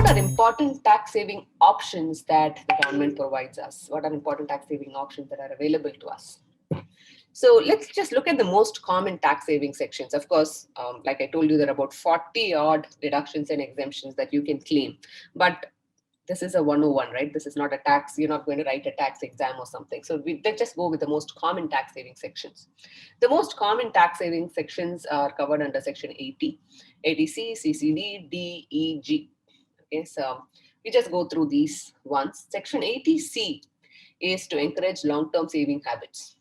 what are important tax saving options that the government provides us? What are important tax saving options that are available to us? So let's just look at the most common tax saving sections. Of course, like I told you, there are about 40 odd deductions and exemptions that you can claim. But this is a 101, right? This is not a tax. You're not going to write a tax exam or something. So let's just go with the most common tax saving sections. The most common tax saving sections are covered under Section 80, 80C, CCD, D, E, G. Okay, so we just go through these ones. Section 80C is to encourage long-term saving habits.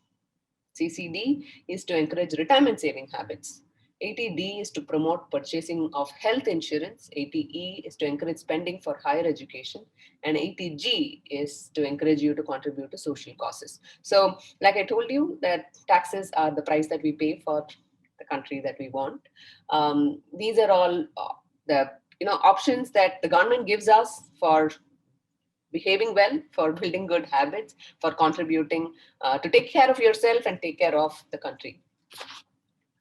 CCD is to encourage retirement saving habits. 80D is to promote purchasing of health insurance. 80E is to encourage spending for higher education. And 80G is to encourage you to contribute to social causes. So, like I told you, that taxes are the price that we pay for the country that we want. These are all the options that the government gives us for behaving well, for building good habits, for contributing to take care of yourself and take care of the country.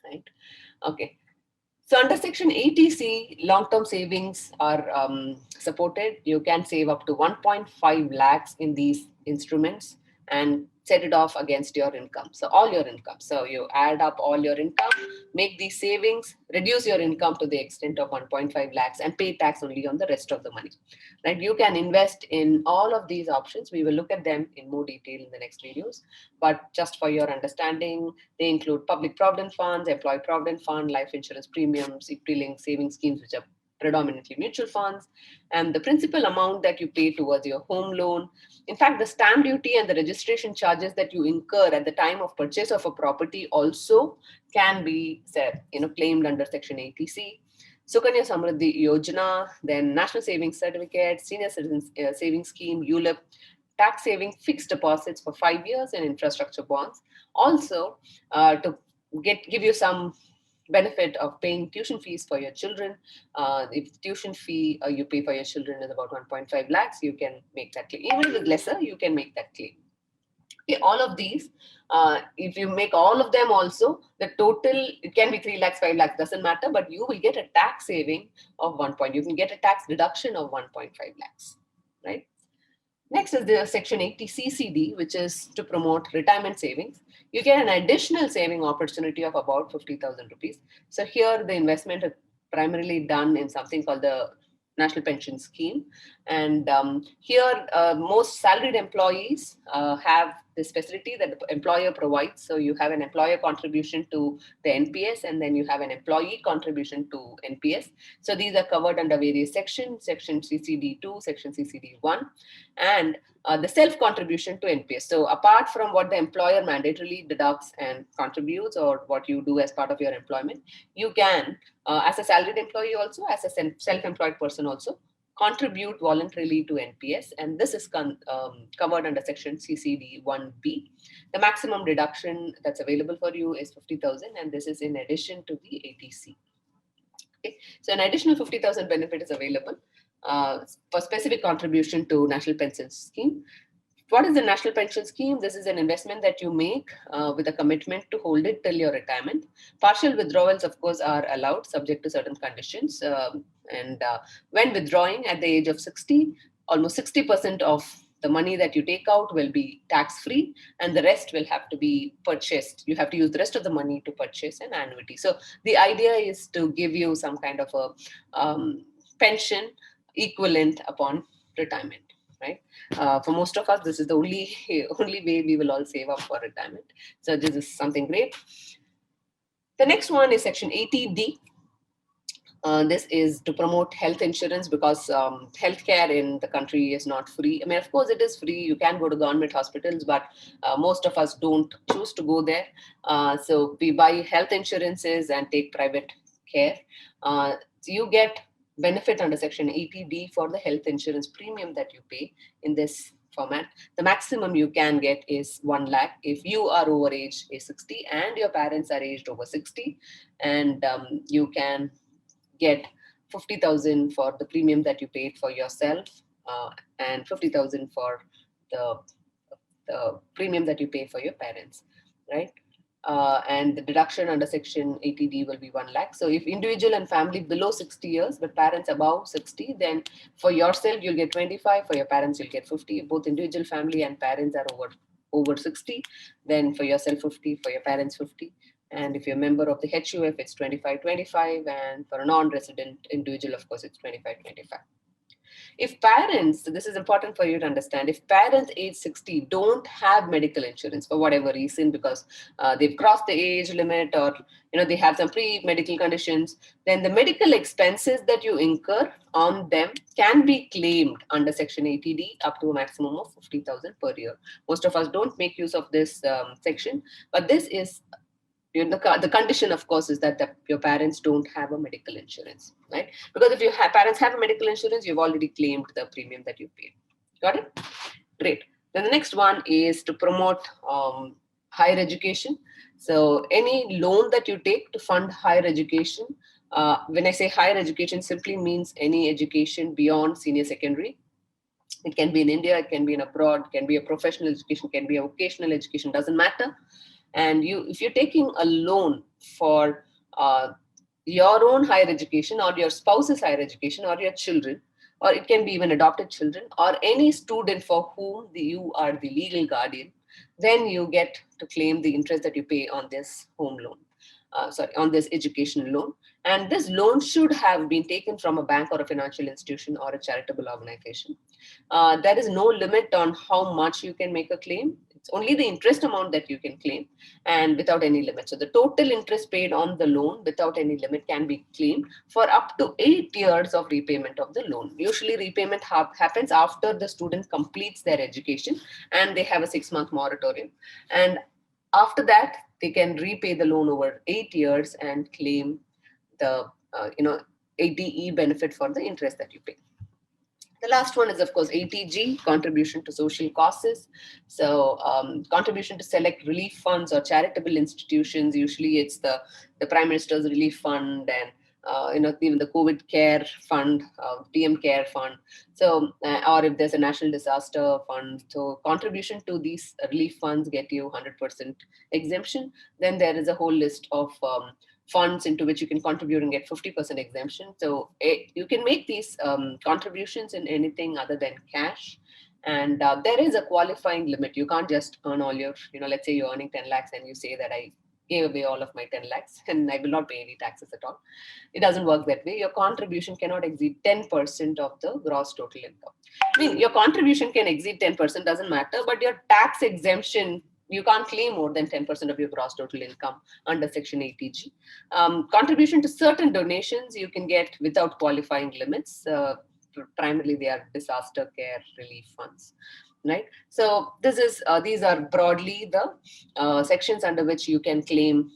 Right? Okay. So under Section 80C, long-term savings are supported. You can save up to 1.5 lakhs in these instruments and set it off against your income. So all your income. So you add up all your income, make these savings, reduce your income to the extent of 1.5 lakhs and pay tax only on the rest of the money. Right? You can invest in all of these options. We will look at them in more detail in the next videos. But just for your understanding, they include public provident funds, employee provident fund, life insurance premiums, equity-linked saving schemes, which are predominantly mutual funds, and the principal amount that you pay towards your home loan. In fact, the stamp duty and the registration charges that you incur at the time of purchase of a property also can be claimed under Section 80C. Sukanya Samriddhi Yojana, then National Savings Certificate, Senior Citizens Savings Scheme, ULIP, tax saving fixed deposits for 5 years, and infrastructure bonds. Also, to give you some benefit of paying tuition fees for your children. If tuition fee you pay for your children is about 1.5 lakhs, you can make that claim. Even if it's lesser, you can make that claim. Okay, all of these, if you make all of them also, the total, it can be 3 lakhs, 5 lakhs, doesn't matter, but you will get a tax saving of 1 point. You can get a tax deduction of 1.5 lakhs, right? Next is the Section 80 CCD, which is to promote retirement savings. You get an additional saving opportunity of about 50,000 rupees. So here the investment is primarily done in something called the National Pension Scheme. And here most salaried employees have this facility that the employer provides. So you have an employer contribution to the NPS, and then you have an employee contribution to NPS. So these are covered under various sections, Section CCD2, Section CCD1, and the self-contribution to NPS. So apart from what the employer mandatorily deducts and contributes, or what you do as part of your employment, you can, as a salaried employee also, as a self-employed person also, contribute voluntarily to NPS, and this is covered under Section CCD1B. The maximum deduction that's available for you is 50,000, and this is in addition to the 80C. Okay. So an additional 50,000 benefit is available for specific contribution to National Pension Scheme. What is the National Pension Scheme? This is an investment that you make with a commitment to hold it till your retirement. Partial withdrawals, of course, are allowed subject to certain conditions. When withdrawing at the age of 60, almost 60% of the money that you take out will be tax-free, and the rest will have to be purchased. You have to use the rest of the money to purchase an annuity. So the idea is to give you some kind of a pension equivalent upon retirement. Right? For most of us, this is the only way we will all save up for retirement. So this is something great. The next one is Section 80D. This is to promote health insurance, because healthcare in the country is not free. I mean, of course, it is free. You can go to government hospitals, but most of us don't choose to go there. So we buy health insurances and take private care. So you get benefit under Section 80D for the health insurance premium that you pay in this format. The maximum you can get is 1 lakh if you are over age 60 and your parents are aged over 60, and you can get 50,000 for the premium that you paid for yourself, and 50,000 for the premium that you pay for your parents, right? and the deduction under section 80D will be 1 lakh. So if individual and family below 60 years, but parents above 60, then for yourself, you'll get 25, for your parents, you'll get 50. If both individual family and parents are over 60, then for yourself 50, for your parents 50. And if you're a member of the HUF, it's 25-25, and for a non-resident individual, of course, it's 25-25. If parents, this is important for you to understand, if parents age 60 don't have medical insurance for whatever reason, because they've crossed the age limit, or they have some pre-medical conditions, then the medical expenses that you incur on them can be claimed under section 80D up to a maximum of 50,000 per year. Most of us don't make use of this section, but this is the condition, of course, is that your parents don't have a medical insurance, right? Because if your parents have a medical insurance, you've already claimed the premium that you paid. Got it? Great. Then the next one is to promote higher education. So any loan that you take to fund higher education, when I say higher education, simply means any education beyond senior secondary. It can be in India, it can be in abroad, it can be a professional education, can be a vocational education, doesn't matter. And if you're taking a loan for your own higher education, or your spouse's higher education, or your children, or it can be even adopted children, or any student for whom you are the legal guardian, then you get to claim the interest that you pay on this home loan. On this education loan. And this loan should have been taken from a bank or a financial institution or a charitable organization. There is no limit on how much you can make a claim. It's only the interest amount that you can claim, and without any limit. So the total interest paid on the loan without any limit can be claimed for up to 8 years of repayment of the loan. Usually repayment happens after the student completes their education, and they have a 6-month moratorium. And after that, they can repay the loan over 8 years and claim the 80E benefit for the interest that you pay. The last one is, of course, 80G, contribution to social causes. So contribution to select relief funds or charitable institutions. Usually it's the Prime Minister's Relief Fund, and even the COVID Care Fund, PM Care Fund. So, or if there's a national disaster fund, so contribution to these relief funds get you 100% exemption. Then there is a whole list of funds into which you can contribute and get 50% exemption. So you can make these contributions in anything other than cash. And there is a qualifying limit. You can't just earn all your, let's say you're earning 10 lakhs and you say that I gave away all of my 10 lakhs and I will not pay any taxes at all. It doesn't work that way. Your contribution cannot exceed 10% of the gross total income. I mean, your contribution can exceed 10%, doesn't matter, but your tax exemption, you can't claim more than 10% of your gross total income under section 80G. Contribution to certain donations you can get without qualifying limits. Primarily, they are disaster care relief funds. Right. So these are broadly the sections under which you can claim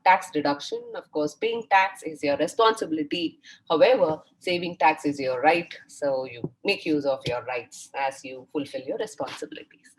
tax deduction. Of course, paying tax is your responsibility. However, saving tax is your right. So you make use of your rights as you fulfill your responsibilities.